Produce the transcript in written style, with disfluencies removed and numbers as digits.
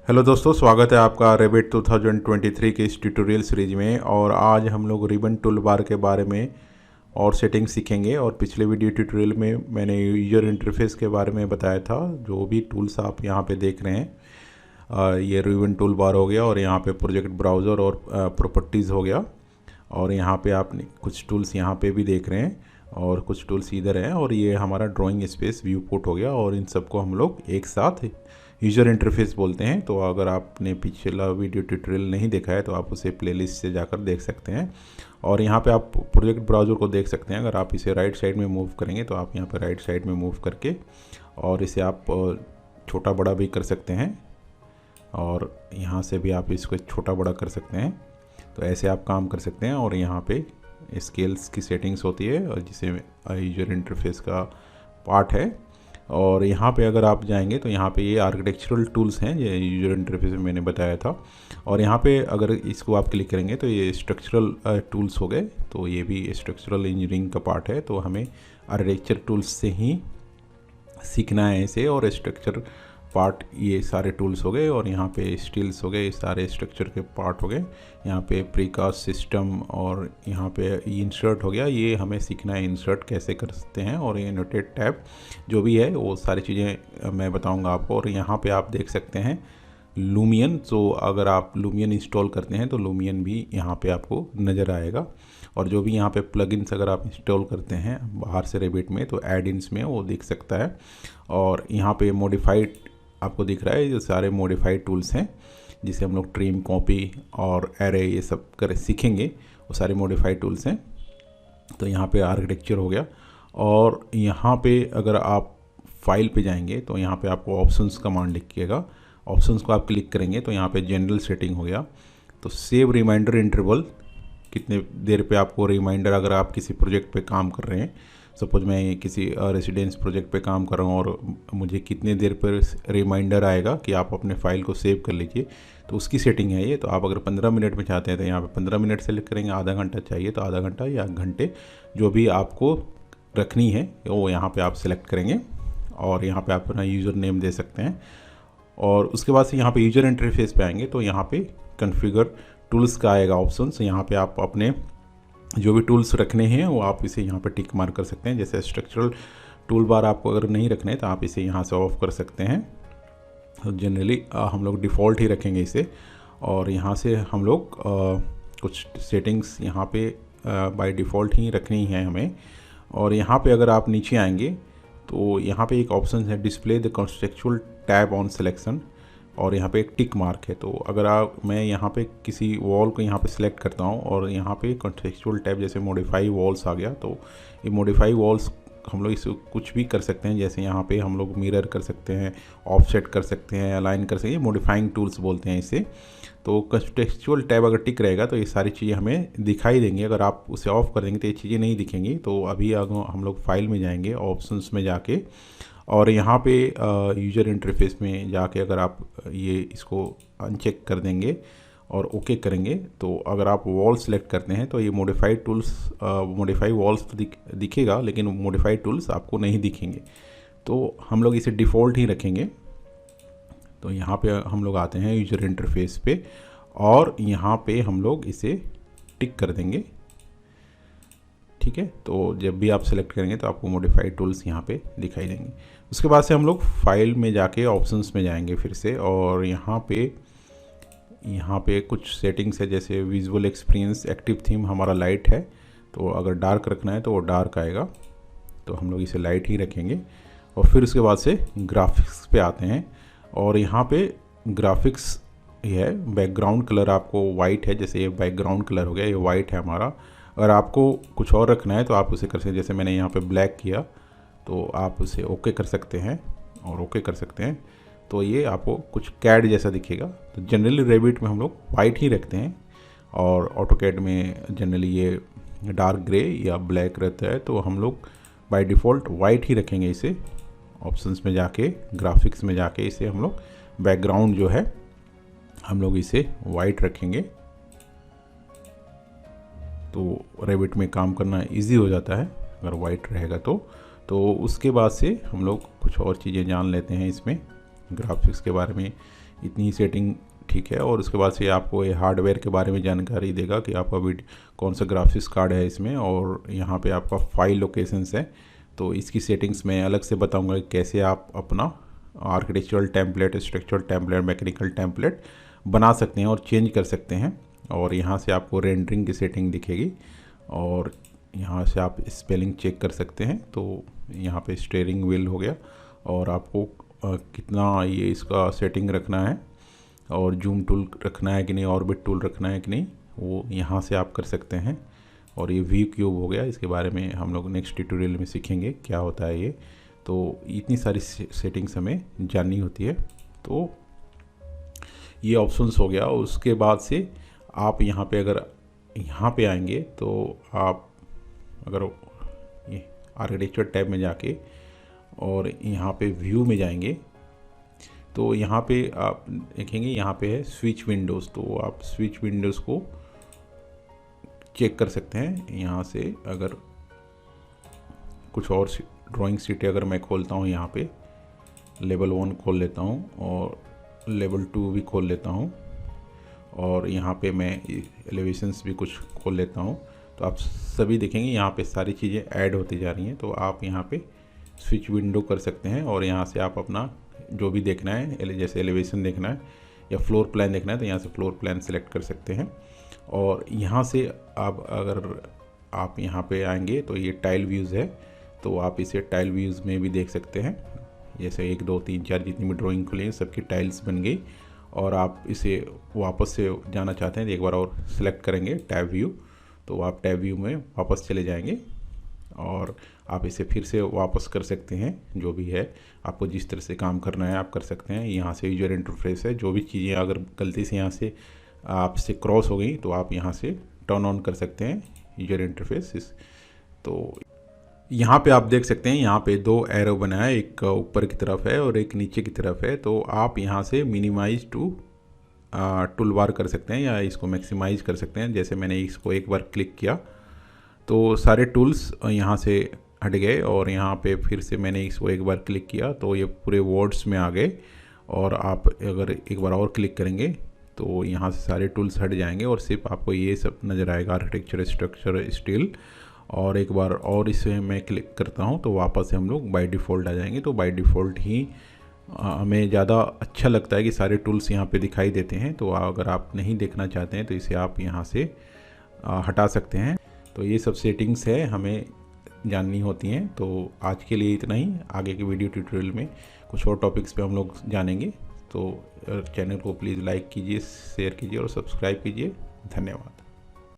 Hello दोस्तों, स्वागत है आपका रेविट 2023 के इस ट्यूटोरियल सीरीज में। और आज हम लोग रिबन टूल बार के बारे में और सेटिंग सीखेंगे। और पिछले वीडियो ट्यूटोरियल में मैंने यूजर इंटरफेस के बारे में बताया था। जो भी टूल्स आप यहाँ पे देख रहे हैं, ये रिबन टूल बार हो गया, और यहाँ पे प्रोजेक्ट ब्राउज़र और प्रॉपर्टीज़ हो गया। और यहाँ पे आप कुछ टूल्स यहाँ पे भी देख रहे हैं और कुछ टूल्स इधर हैं। और ये हमारा ड्राइंग स्पेस व्यू पोर्ट हो गया। और इन सबको हम लोग एक साथ यूज़र इंटरफेस बोलते हैं। तो अगर आपने पिछला वीडियो ट्यूटोरियल नहीं देखा है तो आप उसे प्लेलिस्ट से जाकर देख सकते हैं। और यहाँ पे आप प्रोजेक्ट ब्राउज़र को देख सकते हैं। अगर आप इसे राइट साइड में मूव करेंगे तो आप यहाँ पे राइट साइड में मूव करके और इसे आप छोटा बड़ा भी कर सकते हैं। और यहाँ से भी आप इसको छोटा बड़ा कर सकते हैं। तो ऐसे आप काम कर सकते हैं। और यहाँ पे स्केल्स की सेटिंग्स होती है और जिसे यूजर इंटरफेस का पार्ट है। और यहाँ पे अगर आप जाएंगे तो यहाँ पे ये आर्किटेक्चरल टूल्स हैं, ये यूजर इंटरफेस में मैंने बताया था। और यहाँ पे अगर इसको आप क्लिक करेंगे तो ये स्ट्रक्चरल टूल्स हो गए। तो ये भी स्ट्रक्चरल इंजीनियरिंग का पार्ट है। तो हमें आर्किटेक्चर टूल्स से ही सीखना है इसे। और स्ट्रक्चर पार्ट ये सारे टूल्स हो गए। और यहाँ पे स्टील्स हो गए, ये सारे स्ट्रक्चर के पार्ट हो गए। यहाँ पे प्रीकास्ट सिस्टम और यहाँ पे इंसर्ट हो गया, ये हमें सीखना है इंसर्ट कैसे कर सकते हैं। और ये नोटेट टैब जो भी है वो सारी चीज़ें मैं बताऊँगा आपको। और यहाँ पे आप देख सकते हैं लूमियन। तो अगर आप लूमियन इंस्टॉल करते हैं तो लूमियन भी यहाँ पे आपको नज़र आएगा। और जो भी यहाँ पे प्लगइन्स अगर आप इंस्टॉल करते हैं बाहर से रेविट में तो एड इन्स में वो दिख सकता है। और यहाँ पे मॉडिफाइड आपको दिख रहा है, ये सारे मॉडिफाइड टूल्स हैं जिसे हम लोग ट्रिम, कॉपी और एरे ये सब कर सीखेंगे। वो सारे मॉडिफाइड टूल्स हैं। तो यहाँ पे आर्किटेक्चर हो गया। और यहाँ पे अगर आप फाइल पे जाएंगे तो यहाँ पे आपको ऑप्शंस कमांड लिखिएगा। ऑप्शंस को आप क्लिक करेंगे तो यहाँ पे जनरल सेटिंग हो गया। तो सेव रिमाइंडर इंटरवल, कितने देर पे आपको रिमाइंडर, अगर आप किसी प्रोजेक्ट पे काम कर रहे हैं, सपोज मैं किसी रेसिडेंस प्रोजेक्ट पे काम कर रहा हूँ और मुझे कितने देर पर रिमाइंडर आएगा कि आप अपने फ़ाइल को सेव कर लीजिए, तो उसकी सेटिंग है ये। तो आप अगर 15 मिनट में चाहते हैं तो यहाँ पे 15 मिनट सेलेक्ट करेंगे। आधा घंटा चाहिए तो आधा घंटा या घंटे, जो भी आपको रखनी है वो यहाँ पर आप सेलेक्ट करेंगे। और यहाँ पर आप अपना यूज़र नेम दे सकते हैं। और उसके बाद से यहाँ पे यूजर इंटरफेस पे आएंगे तो यहाँ पे कॉन्फ़िगर टूल्स का आएगा ऑप्शन। तो यहाँ पे आप अपने जो भी टूल्स रखने हैं वो आप इसे यहाँ पे टिक मार्क कर सकते हैं। जैसे स्ट्रक्चरल टूल बार आपको अगर नहीं रखने हैं तो आप इसे यहाँ से ऑफ कर सकते हैं। तो जनरली हम लोग डिफ़ॉल्ट ही रखेंगे इसे। और यहाँ से हम लोग कुछ सेटिंग्स यहाँ पे बाय डिफ़ॉल्ट ही रखनी है हमें। और यहाँ पे अगर आप नीचे आएंगे तो यहाँ पे एक ऑप्शन है display the contextual tab on selection. और यहाँ पे एक टिक मार्क है। तो अगर मैं यहाँ पे किसी वॉल को यहाँ पे सिलेक्ट करता हूँ और यहाँ पे कॉन्टेक्चुअल टैब जैसे मॉडिफाई वॉल्स आ गया, तो ये मॉडिफाई वॉल्स हम लोग इसे कुछ भी कर सकते हैं। जैसे यहाँ पे हम लोग मिरर कर सकते हैं, ऑफसेट कर सकते हैं, अलाइन कर सकते हैं, मॉडिफाइंग टूल्स बोलते हैं इसे। तो कॉन्टेक्चुअल टैब अगर टिक रहेगा तो ये सारी चीज़ें हमें दिखाई देंगी। अगर आप उसे ऑफ कर देंगे तो ये चीज़ें नहीं दिखेंगी। तो अभी हम लोग फाइल में जाएंगे, ऑप्शंस में जाके, और यहाँ पे यूजर इंटरफेस में जाके अगर आप ये इसको अनचेक कर देंगे और ओके करेंगे तो अगर आप वॉल सेलेक्ट करते हैं तो ये मॉडिफाइड टूल्स, मॉडिफाई वॉल्स तो दिखेगा लेकिन मॉडिफाइड टूल्स आपको नहीं दिखेंगे। तो हम लोग इसे डिफ़ॉल्ट ही रखेंगे। तो यहाँ पे हम लोग आते हैं यूजर इंटरफेस पे और यहाँ पे हम लोग इसे टिक कर देंगे। ठीक है, तो जब भी आप सेलेक्ट करेंगे तो आपको मॉडिफाइड टूल्स यहाँ पे दिखाई देंगे। उसके बाद से हम लोग फाइल में जाके ऑप्शंस में जाएंगे फिर से। और यहाँ पे कुछ सेटिंग्स है, जैसे विजुअल एक्सपीरियंस, एक्टिव थीम हमारा लाइट है। तो अगर डार्क रखना है तो वो डार्क आएगा, तो हम लोग इसे लाइट ही रखेंगे। और फिर उसके बाद से ग्राफिक्स पे आते हैं। और यहाँ पे ग्राफिक्स ये है, बैकग्राउंड कलर आपको वाइट है, जैसे ये बैकग्राउंड कलर हो गया, ये वाइट है हमारा। अगर आपको कुछ और रखना है तो आप उसे कर सकते हैं। जैसे मैंने यहाँ पे ब्लैक किया तो आप उसे ओके कर सकते हैं और ओके कर सकते हैं। तो ये आपको कुछ कैड जैसा दिखेगा। तो जनरली रेविट में हम लोग वाइट ही रखते हैं और ऑटोकैड में जनरली ये डार्क ग्रे या ब्लैक रहता है। तो हम लोग बाय डिफ़ॉल्ट वाइट ही रखेंगे इसे। ऑप्शंस में जाके, ग्राफिक्स में जाके इसे हम लोग बैकग्राउंड जो है हम लोग इसे वाइट रखेंगे। तो रेविट में काम करना इजी हो जाता है अगर वाइट रहेगा तो उसके बाद से हम लोग कुछ और चीज़ें जान लेते हैं इसमें ग्राफिक्स के बारे में इतनी सेटिंग ठीक है। और उसके बाद से आपको ये हार्डवेयर के बारे में जानकारी देगा कि आपका कौन सा ग्राफिक्स कार्ड है इसमें, और यहाँ पे आपका फाइल लोकेशंस है। तो इसकी सेटिंग्स मैं अलग से बताऊंगा कि कैसे आप अपना architectural template, structural template, mechanical template बना सकते हैं और चेंज कर सकते हैं। और यहाँ से आपको रेंडरिंग की सेटिंग दिखेगी और यहाँ से आप स्पेलिंग चेक कर सकते हैं। तो यहाँ पे स्टीयरिंग व्हील हो गया, और आपको कितना ये इसका सेटिंग रखना है और जूम टूल रखना है कि नहीं, ऑर्बिट टूल रखना है कि नहीं, वो यहाँ से आप कर सकते हैं। और ये व्यू क्यूब हो गया, इसके बारे में हम लोग नेक्स्ट ट्यूटोरियल में सीखेंगे क्या होता है ये। तो इतनी सारी सेटिंग्स हमें जाननी होती है। तो ये ऑप्शंस हो गया। उसके बाद से आप यहाँ पे अगर यहाँ पे आएंगे तो आप अगर ये आर्किटेक्चर टैब में जाके और यहाँ पे व्यू में जाएंगे तो यहाँ पे आप देखेंगे यहाँ पे है स्विच विंडोज़। तो आप स्विच विंडोज़ को चेक कर सकते हैं यहाँ से। अगर कुछ और ड्राइंग शीटें अगर मैं खोलता हूँ, यहाँ पे लेवल 1 खोल लेता हूँ और लेवल 2 भी खोल लेता हूँ, और यहाँ पे मैं एलिवेशंस भी कुछ खोल लेता हूँ, तो आप सभी देखेंगे यहाँ पे सारी चीज़ें ऐड होती जा रही हैं। तो आप यहाँ पे स्विच विंडो कर सकते हैं और यहाँ से आप अपना जो भी देखना है, जैसे एलिवेशन देखना है या फ्लोर प्लान देखना है, तो यहाँ से फ्लोर प्लान सेलेक्ट कर सकते हैं। और यहाँ से आप अगर आप यहाँ पे आएंगे तो ये टाइल व्यूज़ है, तो आप इसे टाइल व्यूज़ में भी देख सकते हैं। जैसे 1 2 3 4 जितनी भी ड्राइंग खुली हैं सबकी टाइल्स बन गई, और आप इसे वापस से जाना चाहते हैं तो एक बार और सेलेक्ट करेंगे टैब व्यू, तो आप टैब व्यू में वापस चले जाएंगे और आप इसे फिर से वापस कर सकते हैं। जो भी है आपको जिस तरह से काम करना है आप कर सकते हैं। यहाँ से यूजर इंटरफेस है, जो भी चीज़ें अगर गलती से यहाँ से आपसे क्रॉस हो गई तो आप यहाँ से टर्न ऑन कर सकते हैं यूजर इंटरफेस। तो यहाँ पे आप देख सकते हैं यहाँ पे 2 एरो बना है, एक ऊपर की तरफ है और एक नीचे की तरफ है। तो आप यहाँ से मिनिमाइज टू टूल बार कर सकते हैं या इसको मैक्सिमाइज कर सकते हैं। जैसे मैंने इसको एक बार क्लिक किया तो सारे टूल्स यहाँ से हट गए, और यहाँ पे फिर से मैंने इसको एक बार क्लिक किया तो ये पूरे वर्ड्स में आ गए। और आप अगर एक बार और क्लिक करेंगे तो यहाँ से सारे टूल्स हट जाएंगे और सिर्फ आपको ये सब नज़र आएगा, आर्किटेक्चर, स्ट्रक्चर, स्टील। और एक बार और इसे मैं क्लिक करता हूँ तो वापस से हम लोग बाय डिफ़ॉल्ट आ जाएंगे। तो बाय डिफ़ॉल्ट ही हमें ज़्यादा अच्छा लगता है कि सारे टूल्स यहाँ पे दिखाई देते हैं। तो अगर आप नहीं देखना चाहते हैं तो इसे आप यहाँ से हटा सकते हैं। तो ये सब सेटिंग्स है हमें जाननी होती हैं। तो आज के लिए इतना ही। आगे के वीडियो ट्यूटोरियल में कुछ और टॉपिक्स पे हम लोग जानेंगे। तो चैनल को प्लीज़ लाइक कीजिए, शेयर कीजिए और सब्सक्राइब कीजिए। धन्यवाद।